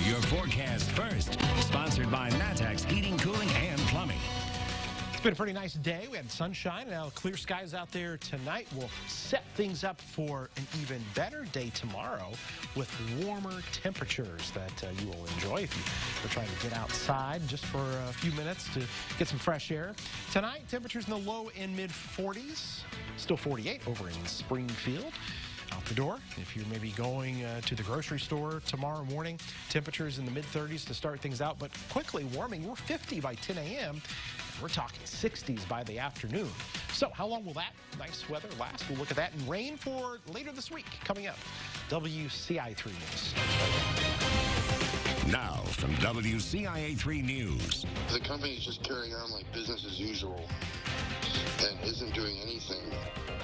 your forecast first. Sponsored by Matex Heating, Cooling, and Plumbing. It's been a pretty nice day. We had sunshine. Now clear skies out there tonight will set things up for an even better day tomorrow with warmer temperatures that you will enjoy if you're trying to get outside just for a few minutes to get some fresh air. Tonight, temperatures in the low and mid 40s. Still 48 over in Springfield. Out the door, if you're maybe going to the grocery store tomorrow morning, temperatures in the mid 30s to start things out, but quickly warming. We're 50 by 10 a.m. We're talking 60s by the afternoon. So how long will that nice weather last? We'll look at that, and rain for later this week coming up. WCIA 3 News. Now from WCIA 3 News. The company's just carrying on like business as usual and isn't doing anything.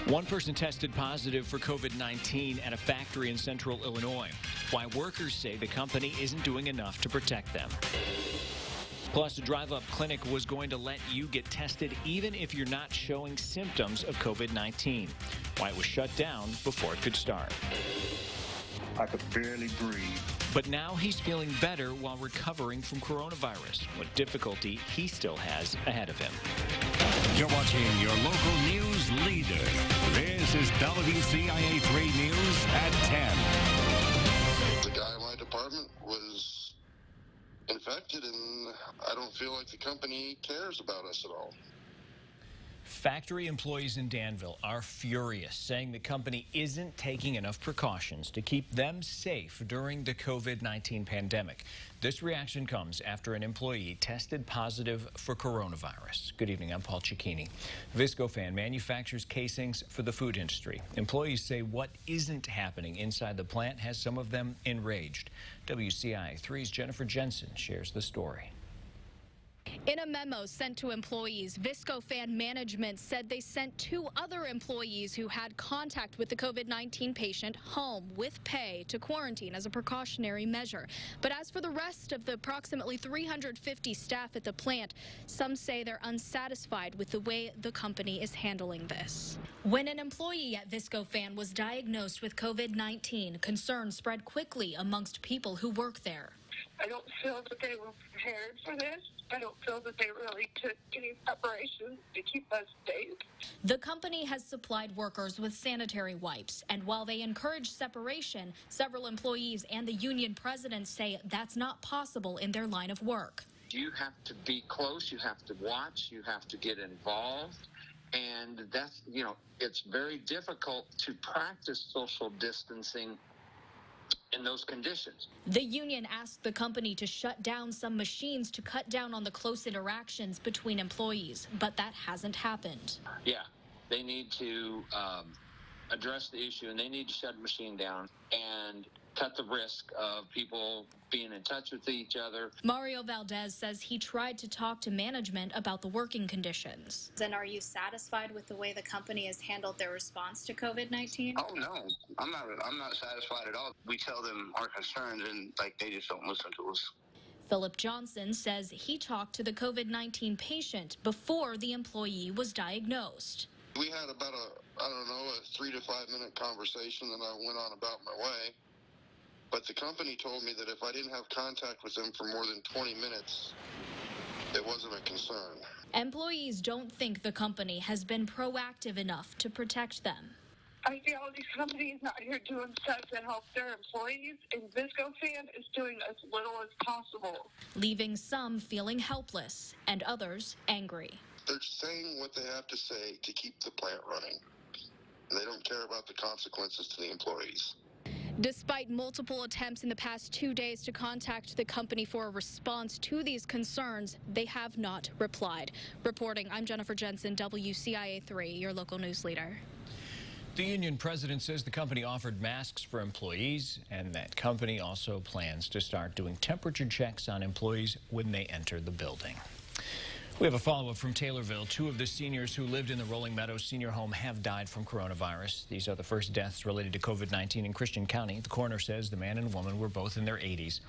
One person tested positive for COVID-19 at a factory in central Illinois. Why workers say the company isn't doing enough to protect them. Plus, a drive-up clinic was going to let you get tested even if you're not showing symptoms of COVID-19. Why it was shut down before it could start. I could barely breathe. But now he's feeling better while recovering from coronavirus. What difficulty he still has ahead of him. You're watching your local news leader. This is WCIA 3 News at 10. The guy in my department was infected, and I don't feel like the company cares about us at all. Factory employees in Danville are furious, saying the company isn't taking enough precautions to keep them safe during the COVID-19 pandemic. This reaction comes after an employee tested positive for coronavirus. Good evening, I'm Paul Cicchini. VISCOFAN manufactures casings for the food industry. Employees say what isn't happening inside the plant has some of them enraged. WCIA 3's Jennifer JENSEN shares the story. In a memo sent to employees, VISCOFAN management said they sent 2 other employees who had contact with the COVID-19 patient home with pay to quarantine as a precautionary measure. But as for the rest of the approximately 350 staff at the plant, some say they're unsatisfied with the way the company is handling this. When an employee at VISCOFAN was diagnosed with COVID-19, concerns spread quickly amongst people who work there. I don't feel that they were prepared for this. I don't feel that they really took any preparation to keep us safe. The company has supplied workers with sanitary wipes, and while they encourage separation, several employees and the union president say that's not possible in their line of work. You have to be close, you have to watch, you have to get involved, and that's, it's very difficult to practice social distancing in those conditions. The union asked the company to shut down some machines to cut down on the close interactions between employees, but that hasn't happened. Yeah, they need to address the issue, and they need to shut the machine down and cut the risk of people being in touch with each other. Mario VALDEZ says he tried to talk to management about the working conditions. And are you satisfied with the way the company has handled their response to COVID-19? Oh, no. I'm not satisfied at all. We tell them our concerns, and, they just don't listen to us. Philip Johnson says he talked to the COVID-19 patient before the employee was diagnosed. We had about a 3 to 5 minute conversation, and I went on about my way. But the company told me that if I didn't have contact with them for more than 20 minutes, it wasn't a concern. Employees don't think the company has been proactive enough to protect them. I feel these companies not here doing stuff that help their employees, and VISCOFAN is doing as little as possible. Leaving some feeling helpless and others angry. They're saying what they have to say to keep the plant running. They don't care about the consequences to the employees. Despite multiple attempts in the past 2 days to contact the company for a response to these concerns, they have not replied. Reporting, I'm Jennifer JENSEN, WCIA 3, your local news leader. The union president says the company offered masks for employees, and that company also plans to start doing temperature checks on employees when they enter the building. We have a follow-up from Taylorville. 2 of the seniors who lived in the Rolling Meadows senior home have died from coronavirus. These are the first deaths related to COVID-19 in Christian County. The coroner says the man and woman were both in their 80s.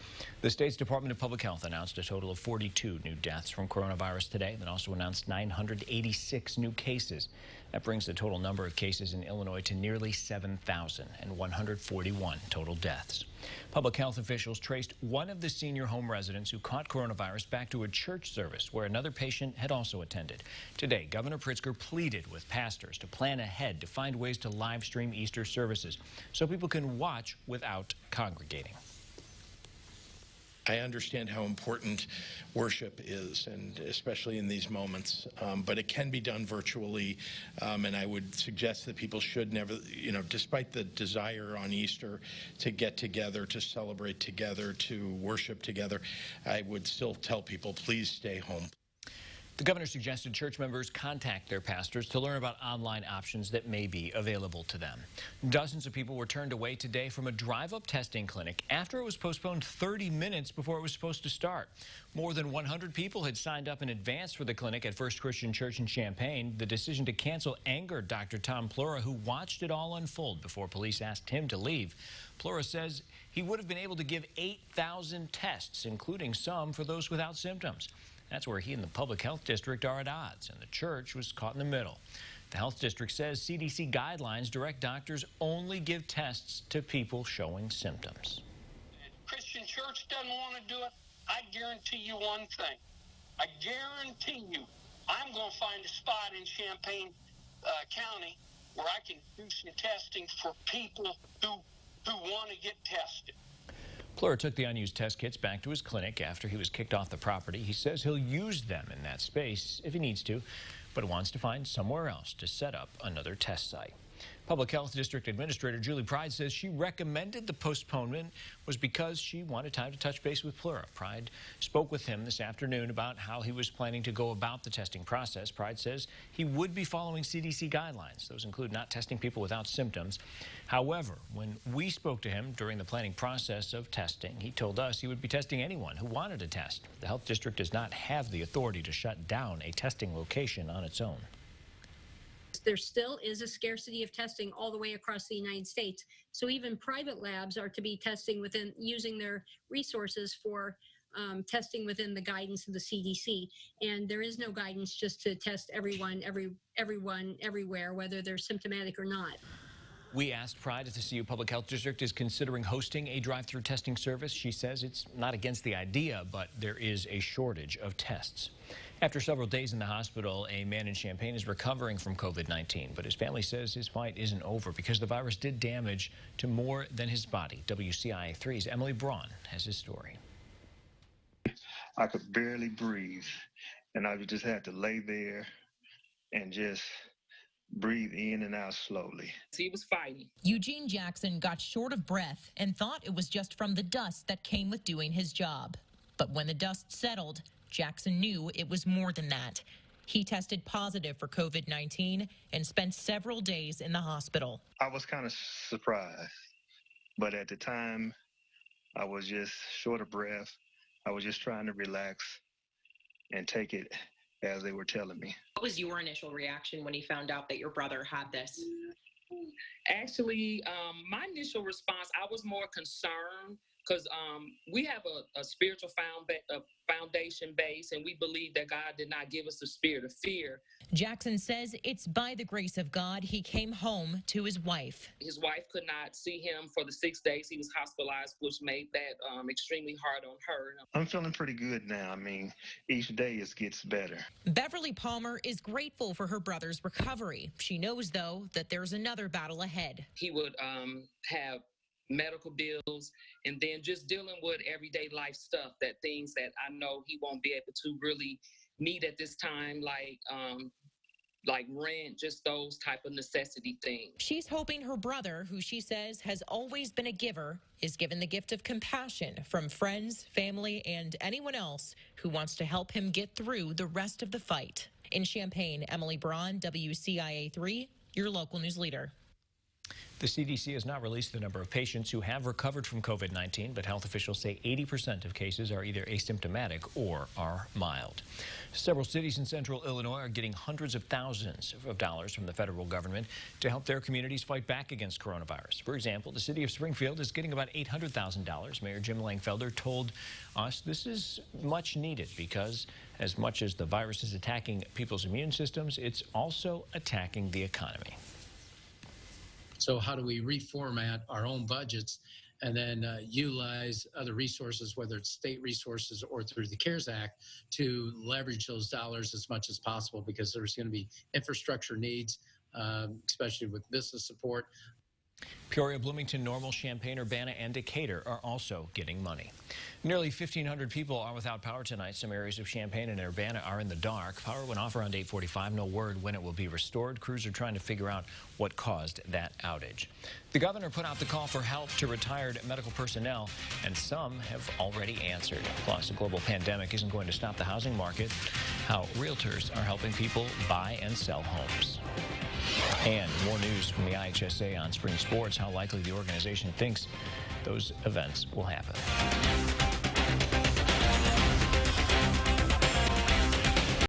The state's Department of Public Health announced a total of 42 new deaths from coronavirus today, and also announced 986 new cases. That brings the total number of cases in Illinois to nearly 7,000 and 141 total deaths. Public health officials traced one of the senior home residents who caught coronavirus back to a church service where another patient had also attended. Today, Governor Pritzker pleaded with pastors to plan ahead to find ways to live stream Easter services so people can watch without congregating. I understand how important worship is, and especially in these moments, but it can be done virtually, and I would suggest that people should never, despite the desire on Easter to get together, to celebrate together, to worship together, I would still tell people, please stay home. The governor suggested church members contact their pastors to learn about online options that may be available to them. Dozens of people were turned away today from a drive-up testing clinic after it was postponed 30 minutes before it was supposed to start. More than 100 people had signed up in advance for the clinic at First Christian Church in Champaign. The decision to cancel angered Dr. Tom Plura, who watched it all unfold before police asked him to leave. Plura says he would have been able to give 8,000 tests, including some for those without symptoms. That's where he and the public health district are at odds, and the church was caught in the middle. The health district says CDC guidelines direct doctors only give tests to people showing symptoms. Christian Church doesn't want to do it. I guarantee you one thing. I guarantee you I'm going to find a spot in Champaign County where I can do some testing for people who want to get tested. Plura took the unused test kits back to his clinic after he was kicked off the property. He says he'll use them in that space if he needs to, but wants to find somewhere else to set up another test site. Public Health District Administrator Julie Pride says she recommended the postponement was because she wanted time to touch base with Plura. Pride spoke with him this afternoon about how he was planning to go about the testing process. Pride says he would be following CDC guidelines. Those include not testing people without symptoms. However, when we spoke to him during the planning process of testing, he told us he would be testing anyone who wanted a test. The health district does not have the authority to shut down a testing location on its own. There still is a scarcity of testing all the way across the United States. So even private labs are to be testing using their resources for testing within the guidance of the CDC. And there is no guidance just to test everyone, everywhere, whether they're symptomatic or not. We asked Pride if the CU Public Health District is considering hosting a drive-through testing service. She says it's not against the idea, but there is a shortage of tests. After several days in the hospital, a man in Champaign is recovering from COVID-19, but his family says his fight isn't over because the virus did damage to more than his body. WCIA 3's Emily Braun has his story. I could barely breathe, and I just had to lay there and just breathe in and out slowly. He was fighting. Eugene Jackson got short of breath and thought it was just from the dust that came with doing his job. But when the dust settled, Jackson knew it was more than that. He tested positive for COVID-19 and spent several days in the hospital. I was kind of surprised, but at the time, I was just short of breath. I was just trying to relax and take it as they were telling me. What was your initial reaction when you found out that your brother had this? Actually, my initial response, I was more concerned because we have a spiritual foundation base, and we believe that God did not give us the spirit of fear. Jackson says it's by the grace of God he came home to his wife. His wife could not see him for the 6 days he was hospitalized, which made that extremely hard on her. I'm feeling pretty good now. I mean, each day it gets better. Beverly Palmer is grateful for her brother's recovery. She knows, though, that there's another battle ahead. He would have medical bills, and then just dealing with everyday life stuff, that things that I know he won't be able to really meet at this time, like rent, just those type of necessity things. She's hoping her brother, who she says has always been a giver, is given the gift of compassion from friends, family, and anyone else who wants to help him get through the rest of the fight. In Champaign, Emily Braun, WCIA 3, your local news leader. The CDC has not released the number of patients who have recovered from COVID-19, but health officials say 80% of cases are either asymptomatic or are mild. Several cities in central Illinois are getting hundreds of thousands of dollars from the federal government to help their communities fight back against coronavirus. For example, the city of Springfield is getting about $800,000. Mayor Jim Langfelder told us this is much needed because as much as the virus is attacking people's immune systems, it's also attacking the economy. So how do we reformat our own budgets and then utilize other resources, whether it's state resources or through the CARES Act, to leverage those dollars as much as possible, because there's going to be infrastructure needs, especially with business support. Peoria, Bloomington, Normal, Champaign, Urbana, and Decatur are also getting money. Nearly 1,500 people are without power tonight. Some areas of Champaign and Urbana are in the dark. Power went off around 8:45. No word when it will be restored. Crews are trying to figure out what caused that outage. The governor put out the call for help to retired medical personnel, and some have already answered. Plus, the global pandemic isn't going to stop the housing market. How realtors are helping people buy and sell homes. And more news from the IHSA on spring sports, how likely the organization thinks those events will happen.